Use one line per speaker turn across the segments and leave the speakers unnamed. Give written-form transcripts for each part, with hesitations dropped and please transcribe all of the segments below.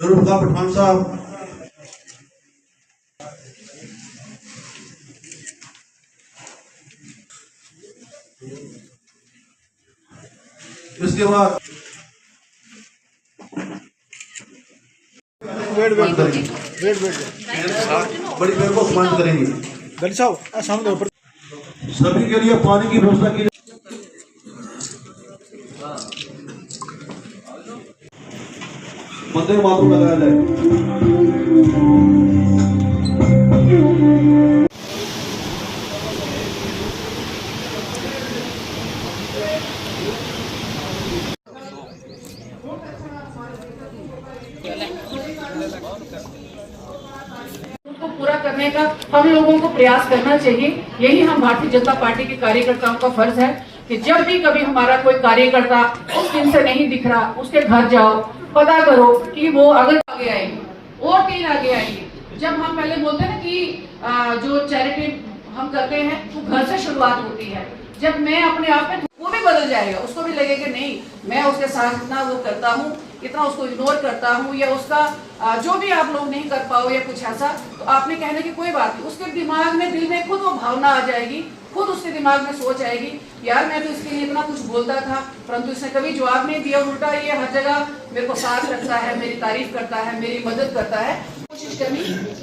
जुल्फकार पठान साहब, इसके बाद
वेट
बड़ी देर को अपमान करेंगे।
गली साहब सामने ऊपर
सभी के लिए पानी की व्यवस्था की वंदे मातरम लगाया जाए।
उसको पूरा करने का हम लोगों को प्रयास करना चाहिए। यही हम भारतीय जनता पार्टी के कार्यकर्ताओं का फर्ज है कि जब भी कभी हमारा कोई कार्यकर्ता उस दिन से नहीं दिख रहा, उसके घर जाओ, पता करो कि वो अगर आगे आएंगे और 3 आगे आएंगे। जब हम पहले बोलते हैं ना कि जो चैरिटी हम करते हैं वो घर से शुरुआत होती है। जब मैं अपने आप में, वो भी बदल जाएगा, उसको भी लगेगा नहीं मैं उसके साथ इतना वो करता हूँ, इतना उसको इग्नोर करता हूँ, या उसका जो भी आप लोग नहीं कर पाओ या कुछ ऐसा, तो आपने कहने की कोई बात नहीं। उसके दिमाग में, दिल में खुद वो भावना आ जाएगी, खुद उसके दिमाग में सोच आएगी, यार मैं तो इसके लिए इतना कुछ बोलता था परंतु इसने कभी जवाब नहीं दिया, उल्टा ये हर जगह मेरे को साथ रखता है, मेरी तारीफ करता है, मेरी मदद करता है। कोशिश करनी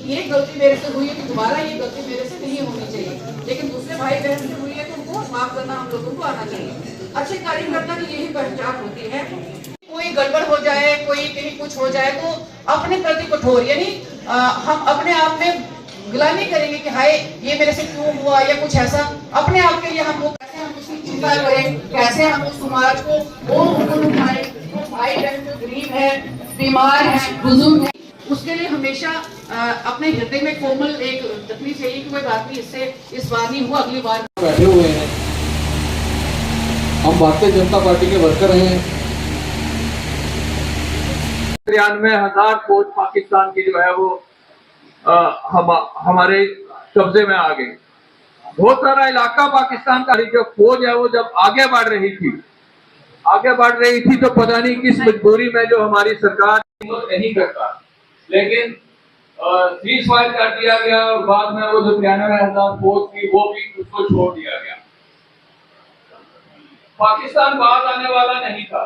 ये गलती मेरे से हुई है कि दोबारा ये गलती मेरे से नहीं होनी चाहिए, लेकिन दूसरे भाई बहन से हुई है तो उनको माफ करना हम लोगों को आना चाहिए। अच्छे कार्यकर्ता की यही पहचान होती है। कोई गड़बड़ हो जाए, कोई कहीं कुछ हो जाए तो अपने प्रति कठोर, यानी हम अपने आप में गिला नहीं करेंगे कि हाय ये मेरे से क्यों हुआ या कुछ ऐसा। अपने आप के लिए हम वो कैसे हम उसकी चिंता करें, कैसे हम उस समाज को वो उठाए, वो भाई बहन जो गरीब है, बीमार है, बुजुर्ग है, उसके लिए हमेशा अपने हृदय में कोमल एक रखनी चाहिए कि कोई बात नहीं, इससे इस बार नहीं हुआ, अगली बार।
बैठे हुए हैं, हम भारतीय जनता पार्टी के वर्कर हैं। 93,000 फौज पाकिस्तान की जो है वो हमारे कब्जे में आ गई। बहुत सारा इलाका पाकिस्तान का, जो फौज है वो जब आगे बढ़ रही थी तो पता नहीं किस मजबूरी में जो हमारी सरकार नहीं करता, लेकिन सीज फायर कर दिया गया और बाद में वो जो 93,000 फौज थी वो भी उसको छोड़ दिया गया। पाकिस्तान बाहर आने वाला नहीं था,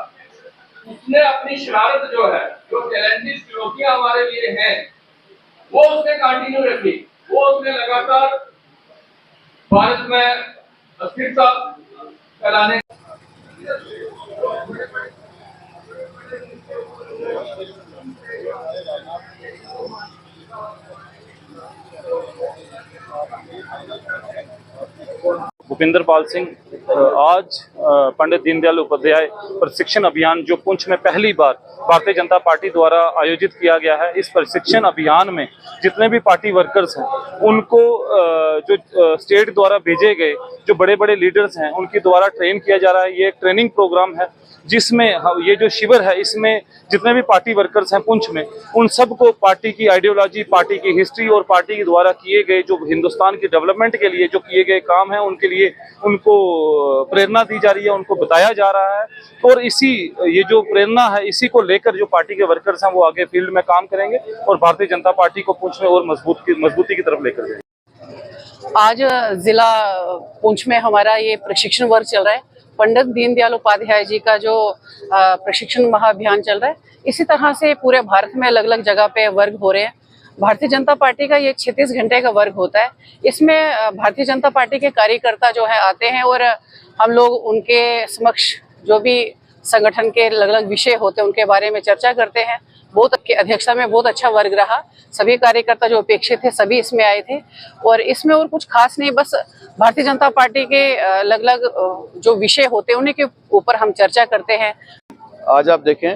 उसने अपनी शरारत जो है, जो चैलेंजेस चुनौतियां हमारे लिए हैं, वो उसने कंटिन्यू रखी, वो उसने लगातार भारत में अस्थिरता फैलाने।
भूपिंदर पाल सिंह, आज पंडित दीनदयाल उपाध्याय प्रशिक्षण अभियान जो पुंछ में पहली बार भारतीय जनता पार्टी द्वारा आयोजित किया गया है, इस प्रशिक्षण अभियान में जितने भी पार्टी वर्कर्स हैं उनको जो स्टेट द्वारा भेजे गए जो बड़े बड़े लीडर्स हैं उनके द्वारा ट्रेन किया जा रहा है। ये एक ट्रेनिंग प्रोग्राम है जिसमें ये जो शिविर है इसमें जितने भी पार्टी वर्कर्स हैं पुंछ में, उन सबको पार्टी की आइडियोलॉजी, पार्टी की हिस्ट्री और पार्टी के द्वारा किए गए जो हिंदुस्तान की डेवलपमेंट के लिए जो किए गए काम हैं उनके लिए उनको प्रेरणा दी जा रही है, उनको बताया जा रहा है। और ये जो प्रेरणा है इसी को लेकर जो पार्टी के वर्कर्स हैं वो आगे फील्ड में काम करेंगे और भारतीय जनता पार्टी को पुंछ में और मजबूती की तरफ लेकर जाएंगे।
आज जिला पुंछ में हमारा ये प्रशिक्षण वर्ग चल रहा है। पंडित दीनदयाल उपाध्याय जी का जो प्रशिक्षण महाअभियान चल रहा है, इसी तरह से पूरे भारत में अलग अलग जगह पे वर्ग हो रहे हैं। भारतीय जनता पार्टी का ये 36 घंटे का वर्ग होता है। इसमें भारतीय जनता पार्टी के कार्यकर्ता जो है आते हैं और हम लोग उनके समक्ष जो भी संगठन के अलग अलग विषय होते हैं उनके बारे में चर्चा करते हैं। बहुत अध्यक्षता में बहुत अच्छा वर्ग रहा। सभी कार्यकर्ता जो अपेक्षित थे सभी इसमें आए थे और इसमें और कुछ खास नहीं, बस भारतीय जनता पार्टी के अलग अलग जो विषय होते हैं उन्हीं के ऊपर हम चर्चा करते हैं।
आज आप देखें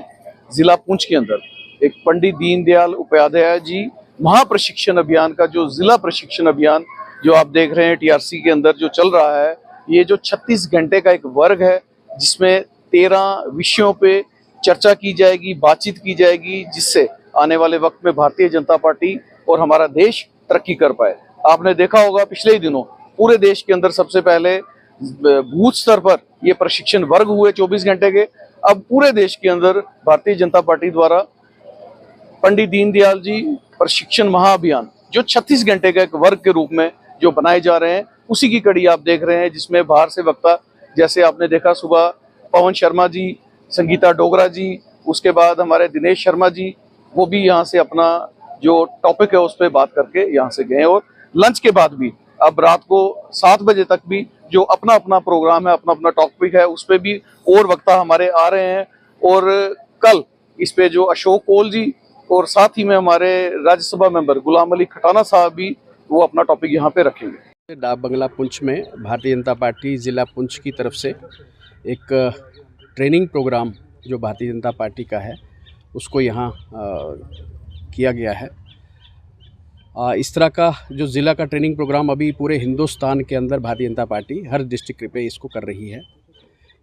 जिला पुंछ के अंदर एक पंडित दीनदयाल उपाध्याय जी महाप्रशिक्षण अभियान का जो जिला प्रशिक्षण अभियान जो आप देख रहे हैं टीआरसी के अंदर जो चल रहा है, ये जो 36 घंटे का एक वर्ग है जिसमें 13 विषयों पे चर्चा की जाएगी, बातचीत की जाएगी, जिससे आने वाले वक्त में भारतीय जनता पार्टी और हमारा देश तरक्की कर पाए। आपने देखा होगा पिछले ही दिनों पूरे देश के अंदर सबसे पहले बूथ स्तर पर ये प्रशिक्षण वर्ग हुए 24 घंटे के। अब पूरे देश के अंदर भारतीय जनता पार्टी द्वारा पंडित दीनदयाल जी प्रशिक्षण महाअभियान जो 36 घंटे का एक वर्ग के रूप में जो बनाए जा रहे हैं, उसी की कड़ी आप देख रहे हैं, जिसमें बाहर से वक्ता जैसे आपने देखा सुबह पवन शर्मा जी, संगीता डोगरा जी, उसके बाद हमारे दिनेश शर्मा जी, वो भी यहाँ से अपना जो टॉपिक है उस पर बात करके यहाँ से गए। और लंच के बाद भी अब रात को 7 बजे तक भी जो अपना अपना प्रोग्राम है, अपना अपना टॉपिक है, उस पर भी और वक्ता हमारे आ रहे हैं। और कल इस पे जो अशोक कोल जी और साथ ही में हमारे राज्यसभा मेंबर गुलाम अली खटाना साहब भी वो अपना टॉपिक यहाँ पे रखेंगे।
डाक बंगला पुंछ में भारतीय जनता पार्टी ज़िला पुंछ की तरफ से एक ट्रेनिंग प्रोग्राम जो भारतीय जनता पार्टी का है उसको यहाँ किया गया है। इस तरह का जो ज़िला का ट्रेनिंग प्रोग्राम अभी पूरे हिंदुस्तान के अंदर भारतीय जनता पार्टी हर डिस्ट्रिक्ट पे इसको कर रही है।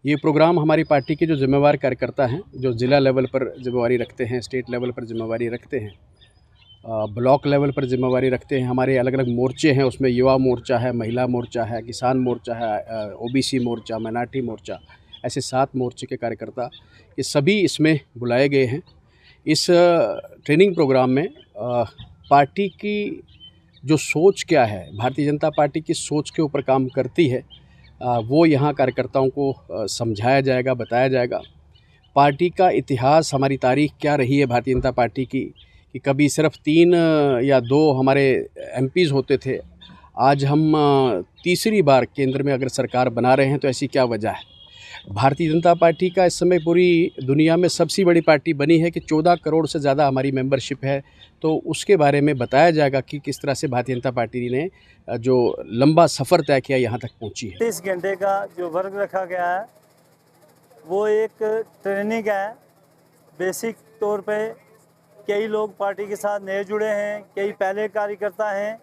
ये प्रोग्राम हमारी पार्टी के जो जिम्मेवार कार्यकर्ता हैं, जो ज़िला लेवल पर जिम्मेवारी रखते हैं, स्टेट लेवल पर जिम्मेवारी रखते हैं, ब्लॉक लेवल पर जिम्मेवारी रखते हैं, हमारे अलग अलग मोर्चे हैं, उसमें युवा मोर्चा है, महिला मोर्चा है, किसान मोर्चा है, ओबीसी मोर्चा, माइनॉरिटी मोर्चा, ऐसे 7 मोर्चे के कार्यकर्ता ये सभी इसमें बुलाए गए हैं। इस ट्रेनिंग प्रोग्राम में पार्टी की जो सोच क्या है, भारतीय जनता पार्टी की सोच के ऊपर काम करती है, वो यहाँ कार्यकर्ताओं को समझाया जाएगा, बताया जाएगा। पार्टी का इतिहास, हमारी तारीख क्या रही है भारतीय जनता पार्टी की, कि कभी सिर्फ 3 या 2 हमारे एमपीज़ होते थे, आज हम तीसरी बार केंद्र में अगर सरकार बना रहे हैं तो ऐसी क्या वजह है। भारतीय जनता पार्टी का इस समय पूरी दुनिया में सबसे बड़ी पार्टी बनी है कि 14 करोड़ से ज़्यादा हमारी मेंबरशिप है, तो उसके बारे में बताया जाएगा कि किस तरह से भारतीय जनता पार्टी ने जो लंबा सफ़र तय किया यहाँ तक पहुँची है।
30 घंटे का जो वर्ग रखा गया है वो एक ट्रेनिंग है। बेसिक तौर पे कई लोग पार्टी के साथ नए जुड़े हैं, कई पहले कार्यकर्ता हैं,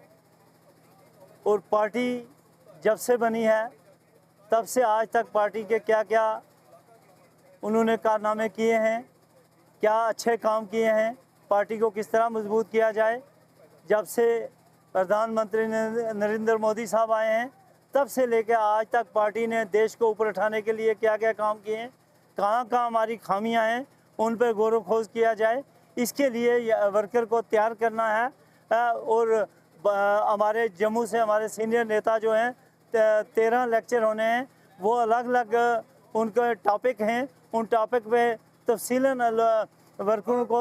और पार्टी जब से बनी है तब से आज तक पार्टी के क्या क्या उन्होंने कारनामे किए हैं, क्या अच्छे काम किए हैं, पार्टी को किस तरह मजबूत किया जाए। जब से प्रधानमंत्री नरेंद्र मोदी साहब आए हैं तब से लेकर आज तक पार्टी ने देश को ऊपर उठाने के लिए क्या क्या काम किए हैं, कहाँ कहाँ हमारी खामियां हैं, उन पर गौर खोज किया जाए। इसके लिए वर्कर को तैयार करना है। और हमारे जम्मू से हमारे सीनियर नेता जो हैं 13 लेक्चर होने हैं, वो अलग अलग उनके टॉपिक हैं, उन टॉपिक पे तफसीलन वर्करों को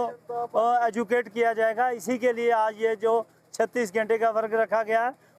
एजुकेट किया जाएगा। इसी के लिए आज ये जो 36 घंटे का वर्ग रखा गया है